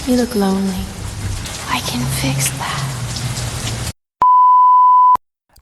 You look lonely. I can fix that.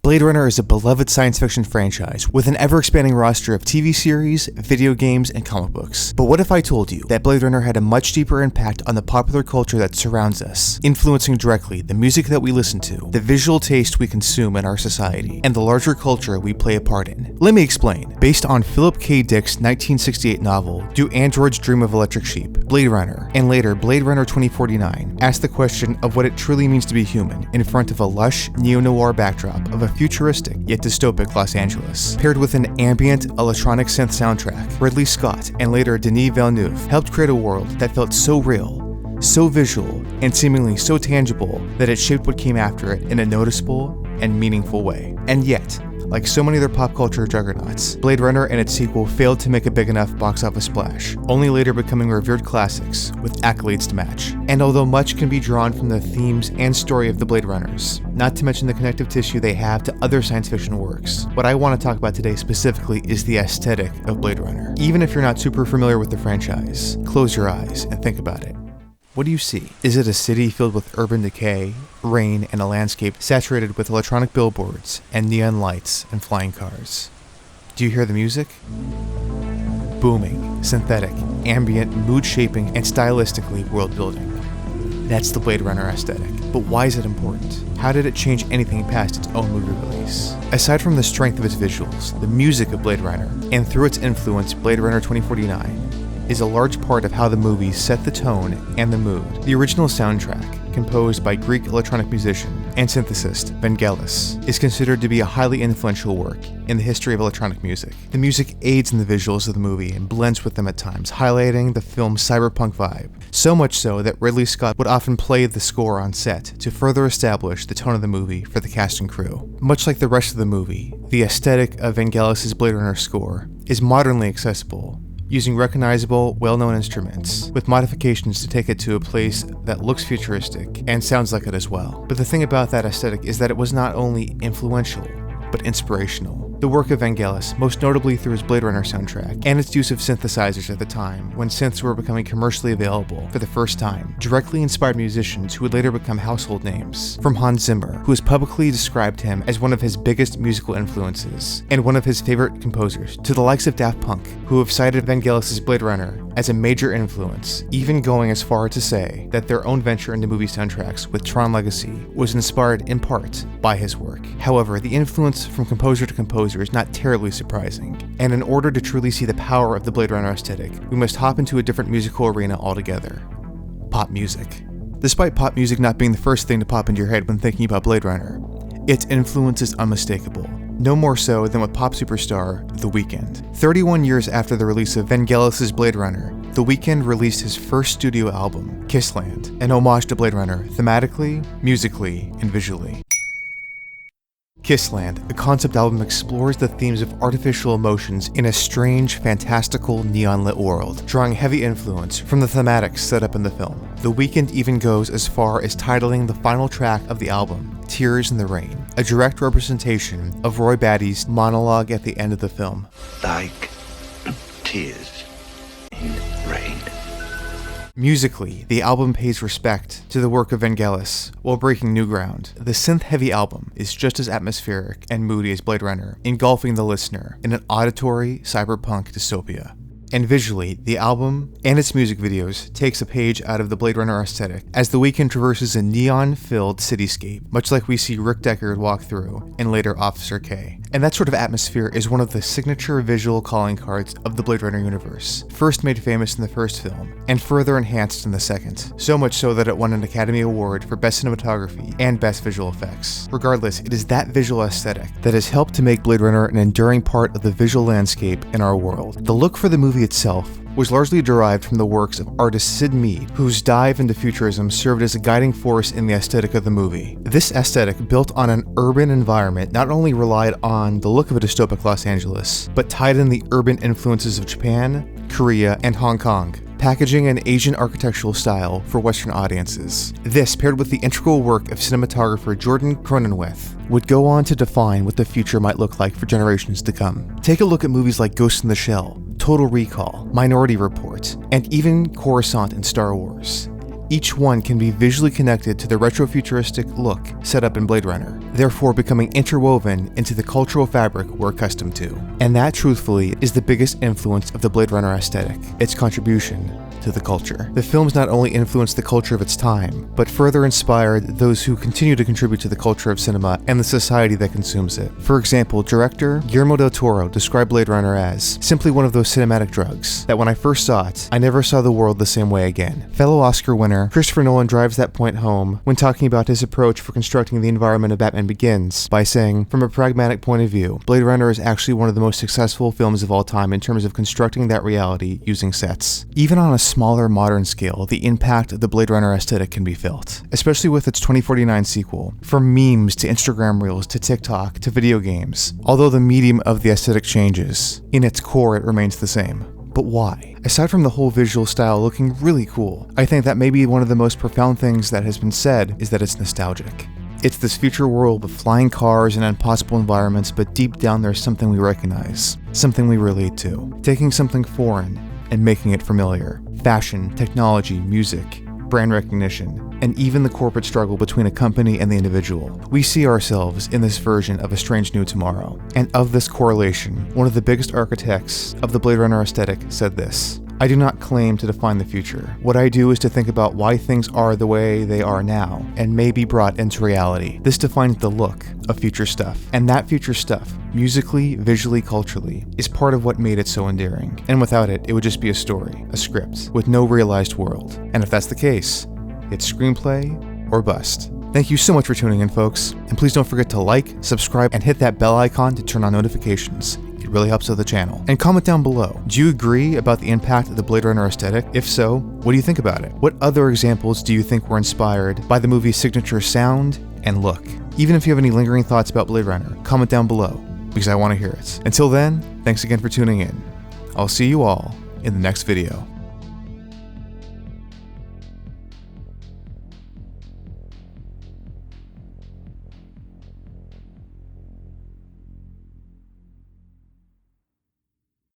Blade Runner is a beloved science fiction franchise with an ever-expanding roster of TV series, video games, and comic books. But what if I told you that Blade Runner had a much deeper impact on the popular culture that surrounds us, influencing directly the music that we listen to, the visual taste we consume in our society, and the larger culture we play a part in? Let me explain. Based on Philip K. Dick's 1968 novel, Do Androids Dream of Electric Sheep?, Blade Runner, and later Blade Runner 2049, asked the question of what it truly means to be human in front of a lush, neo-noir backdrop of a futuristic yet dystopic Los Angeles. Paired with an ambient electronic synth soundtrack, Ridley Scott and later Denis Villeneuve helped create a world that felt so real, so visual, and seemingly so tangible that it shaped what came after it in a noticeable and meaningful way. And yet, like so many other pop culture juggernauts, Blade Runner and its sequel failed to make a big enough box office splash, only later becoming revered classics with accolades to match. And although much can be drawn from the themes and story of the Blade Runners, not to mention the connective tissue they have to other science fiction works, what I want to talk about today specifically is the aesthetic of Blade Runner. Even if you're not super familiar with the franchise, close your eyes and think about it. What do you see? Is it a city filled with urban decay, rain, and a landscape saturated with electronic billboards and neon lights and flying cars? Do you hear the music? Booming, synthetic, ambient, mood-shaping, and stylistically world-building. That's the Blade Runner aesthetic. But why is it important? How did it change anything past its own movie release? Aside from the strength of its visuals, the music of Blade Runner, and through its influence, Blade Runner 2049, is a large part of how the movie set the tone and the mood. The original soundtrack, composed by Greek electronic musician and synthesist Vangelis, is considered to be a highly influential work in the history of electronic music. The music aids in the visuals of the movie and blends with them at times, highlighting the film's cyberpunk vibe. So much so that Ridley Scott would often play the score on set to further establish the tone of the movie for the cast and crew. Much like the rest of the movie, the aesthetic of Vangelis' Blade Runner score is modernly accessible, using recognizable, well-known instruments, with modifications to take it to a place that looks futuristic and sounds like it as well. But the thing about that aesthetic is that it was not only influential, but inspirational. The work of Vangelis, most notably through his Blade Runner soundtrack, and its use of synthesizers at the time, when synths were becoming commercially available for the first time, directly inspired musicians who would later become household names. From Hans Zimmer, who has publicly described him as one of his biggest musical influences, and one of his favorite composers, to the likes of Daft Punk, who have cited Vangelis' Blade Runner as a major influence, even going as far to say that their own venture into movie soundtracks with Tron Legacy was inspired in part by his work. However, the influence from composer to composer is not terribly surprising, and in order to truly see the power of the Blade Runner aesthetic, we must hop into a different musical arena altogether: pop music. Despite pop music not being the first thing to pop into your head when thinking about Blade Runner, its influence is unmistakable. No more so than with pop superstar The Weeknd. 31 years after the release of Vangelis' Blade Runner, The Weeknd released his first studio album, Kissland, an homage to Blade Runner thematically, musically, and visually. Kissland, the concept album, explores the themes of artificial emotions in a strange, fantastical, neon-lit world, drawing heavy influence from the thematics set up in the film. The Weeknd even goes as far as titling the final track of the album, Tears in the Rain, a direct representation of Roy Batty's monologue at the end of the film. Like tears in rain. Musically, the album pays respect to the work of Vangelis while breaking new ground. The synth-heavy album is just as atmospheric and moody as Blade Runner, engulfing the listener in an auditory cyberpunk dystopia. And visually, the album and its music videos takes a page out of the Blade Runner aesthetic as The Weeknd traverses a neon-filled cityscape, much like we see Rick Deckard walk through and later Officer K. And that sort of atmosphere is one of the signature visual calling cards of the Blade Runner universe, first made famous in the first film, and further enhanced in the second, so much so that it won an Academy Award for Best Cinematography and Best Visual Effects. Regardless, it is that visual aesthetic that has helped to make Blade Runner an enduring part of the visual landscape in our world. The look for the movie itself was largely derived from the works of artist Syd Mead, whose dive into futurism served as a guiding force in the aesthetic of the movie. This aesthetic, built on an urban environment, not only relied on the look of a dystopic Los Angeles, but tied in the urban influences of Japan, Korea, and Hong Kong, packaging an Asian architectural style for Western audiences. This, paired with the integral work of cinematographer Jordan Cronenweth, would go on to define what the future might look like for generations to come. Take a look at movies like Ghost in the Shell, Total Recall, Minority Report, and even Coruscant in Star Wars. Each one can be visually connected to the retrofuturistic look set up in Blade Runner, therefore becoming interwoven into the cultural fabric we're accustomed to. And that, truthfully, is the biggest influence of the Blade Runner aesthetic, its contribution to the culture. The films not only influenced the culture of its time, but further inspired those who continue to contribute to the culture of cinema and the society that consumes it. For example, director Guillermo del Toro described Blade Runner as simply one of those cinematic drugs that when I first saw it, I never saw the world the same way again. Fellow Oscar winner Christopher Nolan drives that point home when talking about his approach for constructing the environment of Batman Begins by saying, from a pragmatic point of view, Blade Runner is actually one of the most successful films of all time in terms of constructing that reality using sets. Even on a smaller modern scale, the impact of the Blade Runner aesthetic can be felt, especially with its 2049 sequel. From memes to Instagram reels to TikTok to video games. Although the medium of the aesthetic changes, in its core it remains the same. But why? Aside from the whole visual style looking really cool, I think that maybe one of the most profound things that has been said is that it's nostalgic. It's this future world with flying cars and impossible environments, but deep down there's something we recognize, something we relate to. Taking something foreign and making it familiar. Fashion, technology, music, brand recognition, and even the corporate struggle between a company and the individual. We see ourselves in this version of A Strange New Tomorrow. And of this correlation, one of the biggest architects of the Blade Runner aesthetic said this: I do not claim to define the future. What I do is to think about why things are the way they are now, and may be brought into reality. This defines the look of future stuff. And that future stuff, musically, visually, culturally, is part of what made it so endearing. And without it, it would just be a story, a script, with no realized world. And if that's the case, it's screenplay or bust. Thank you so much for tuning in, folks. And please don't forget to like, subscribe, and hit that bell icon to turn on notifications. It really helps out the channel. And comment down below. Do you agree about the impact of the Blade Runner aesthetic? If so, what do you think about it? What other examples do you think were inspired by the movie's signature sound and look? Even if you have any lingering thoughts about Blade Runner, comment down below, because I want to hear it. Until then, thanks again for tuning in. I'll see you all in the next video.